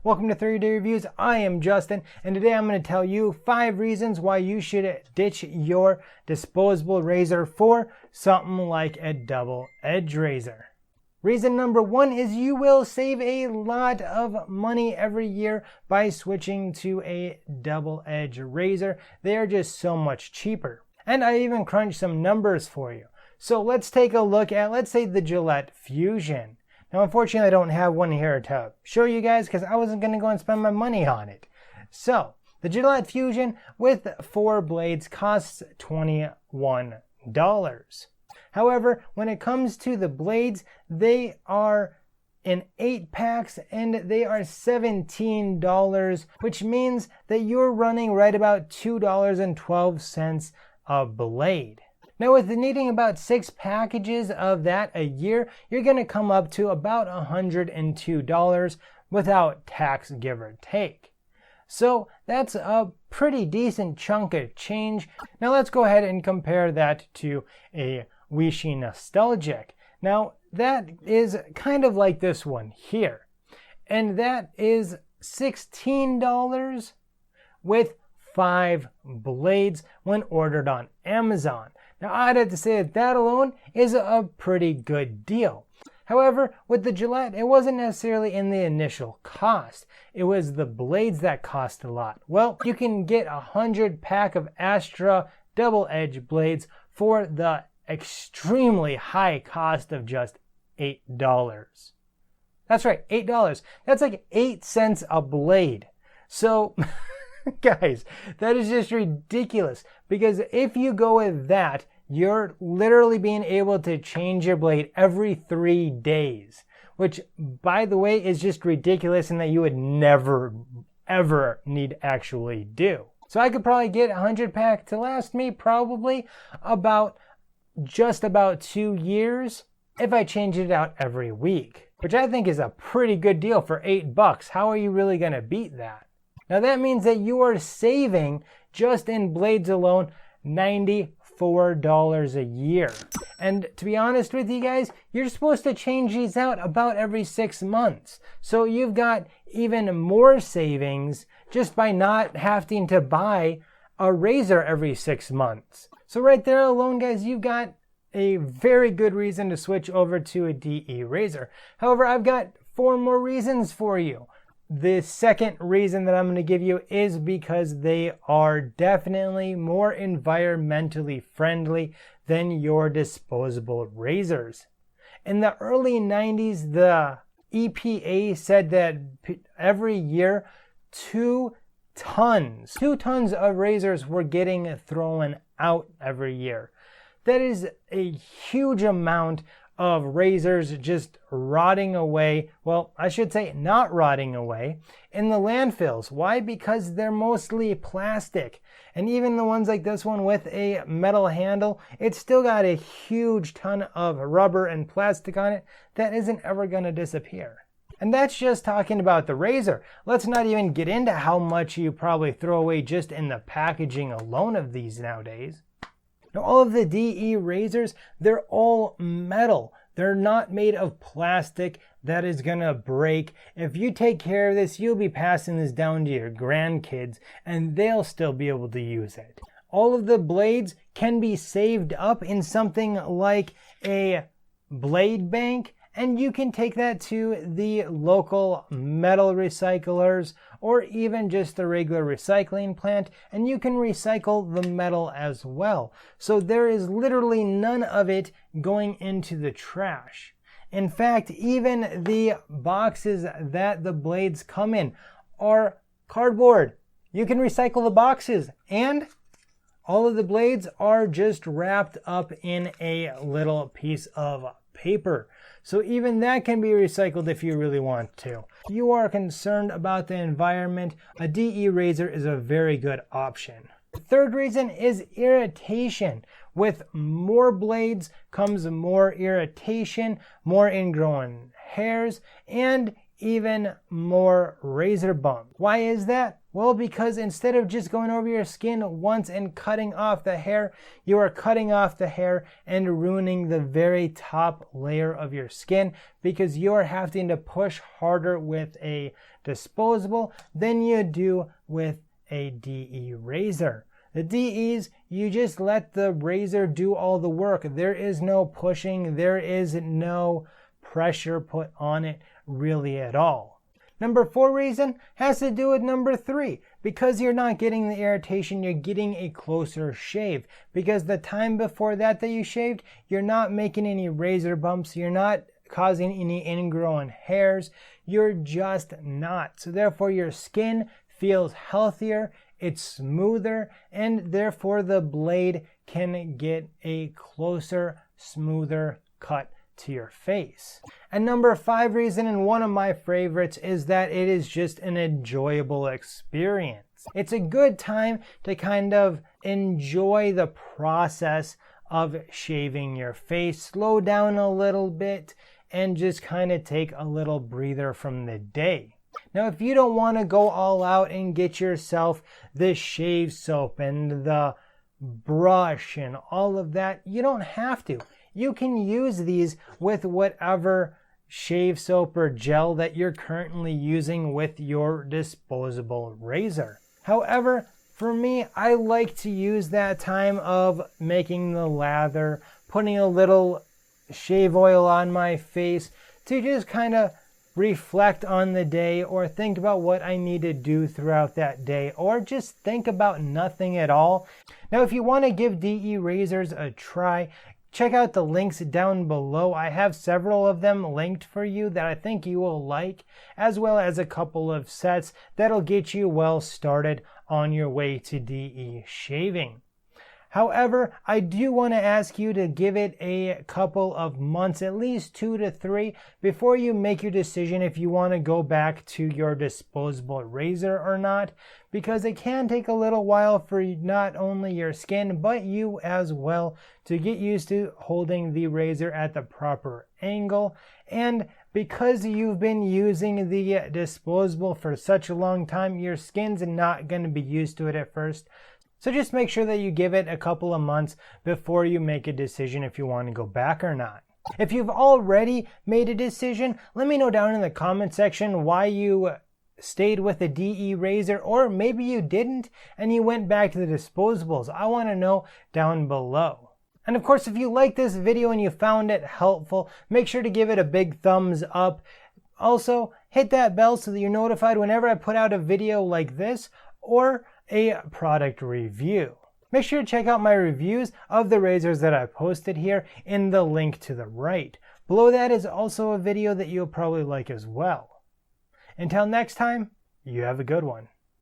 Welcome to 30-Day Reviews. I am Justin, and today I'm going to tell you 5 reasons why you should ditch your disposable razor for something like a double-edged razor. Reason number 1 is you will save a lot of money every year by switching to a double-edged razor. They are just so much cheaper. And I even crunched some numbers for you. So let's take a look at, let's say, the Gillette Fusion. Now, unfortunately, I don't have one here to show you guys because I wasn't going to go and spend my money on it. So, the Gillette Fusion with 4 blades costs $21. However, when it comes to the blades, they are in 8 packs and they are $17, which means that you're running right about $2.12 a blade. Now, with needing about 6 packages of that a year, you're going to come up to about $102 without tax, give or take. So that's a pretty decent chunk of change. Now let's go ahead and compare that to a Vichy Nostalgic. Now that is kind of like this one here. And that is $16 with 5 blades when ordered on Amazon. Now, I'd have to say that alone is a pretty good deal. However, with the Gillette, it wasn't necessarily in the initial cost. It was the blades that cost a lot. Well, you can get a 100 pack of Astra double-edged blades for the extremely high cost of just $8. That's right, $8. That's like 8 cents a blade. So, guys, that is just ridiculous, because if you go with that, you're literally being able to change your blade every 3 days, which, by the way, is just ridiculous and that you would never, ever need to actually do. So I could probably get a 100 pack to last me probably just about 2 years if I change it out every week, which I think is a pretty good deal for $8. How are you really going to beat that? Now that means that you are saving, just in blades alone, $94 a year. And to be honest with you guys, you're supposed to change these out about every 6 months. So you've got even more savings just by not having to buy a razor every 6 months. So right there alone, guys, you've got a very good reason to switch over to a DE razor. However, I've got 4 more reasons for you. The second reason that I'm going to give you is because they are definitely more environmentally friendly than your disposable razors. In the early 90s, the EPA said that every year 2 tons of razors were getting thrown out every year. That is a huge amount of razors just rotting away. Well, I should say not rotting away in the landfills. Why? Because they're mostly plastic. And even the ones like this one with a metal handle, it's still got a huge ton of rubber and plastic on it that isn't ever going to disappear. And that's just talking about the razor. Let's not even get into how much you probably throw away just in the packaging alone of these nowadays. Now, all of the DE razors, they're all metal. They're not made of plastic that is going to break. If you take care of this, you'll be passing this down to your grandkids, and they'll still be able to use it. All of the blades can be saved up in something like a blade bank, and you can take that to the local metal recyclers or even just the regular recycling plant, and you can recycle the metal as well. So there is literally none of it going into the trash. In fact, even the boxes that the blades come in are cardboard. You can recycle the boxes, and all of the blades are just wrapped up in a little piece of paper. So even that can be recycled if you really want to. If you are concerned about the environment, a DE razor is a very good option. The third reason is irritation. With more blades comes more irritation, more ingrown hairs, and even more razor bumps. Why is that? Well, because instead of just going over your skin once and cutting off the hair, you are cutting off the hair and ruining the very top layer of your skin because you are having to push harder with a disposable than you do with a DE razor. The DEs, you just let the razor do all the work. There is no pushing, there is no pressure put on it really at all. Number 4 reason has to do with number 3. Because you're not getting the irritation, you're getting a closer shave. Because the time before that you shaved, you're not making any razor bumps, you're not causing any ingrown hairs, you're just not. So therefore your skin feels healthier, it's smoother, and therefore the blade can get a closer, smoother cut to your face. And number 5 reason, and one of my favorites, is that it is just an enjoyable experience. It's a good time to kind of enjoy the process of shaving your face, slow down a little bit, and just kind of take a little breather from the day. Now, if you don't want to go all out and get yourself the shave soap and the brush and all of that, you don't have to. You can use these with whatever shave soap or gel that you're currently using with your disposable razor. However, for me, I like to use that time of making the lather, putting a little shave oil on my face to just kind of reflect on the day or think about what I need to do throughout that day, or just think about nothing at all. Now, if you want to give DE razors a try, check out the links down below. I have several of them linked for you that I think you will like, as well as a couple of sets that'll get you well started on your way to DE shaving. However, I do want to ask you to give it a couple of months, at least 2 to 3, before you make your decision if you want to go back to your disposable razor or not, because it can take a little while for not only your skin, but you as well to get used to holding the razor at the proper angle. And because you've been using the disposable for such a long time, your skin's not going to be used to it at first. So just make sure that you give it a couple of months before you make a decision if you want to go back or not. If you've already made a decision, let me know down in the comment section why you stayed with the DE razor, or maybe you didn't and you went back to the disposables. I want to know down below. And of course, if you like this video and you found it helpful, make sure to give it a big thumbs up. Also, hit that bell so that you're notified whenever I put out a video like this or a product review. Make sure to check out my reviews of the razors that I posted here in the link to the right. Below that is also a video that you'll probably like as well. Until next time, you have a good one.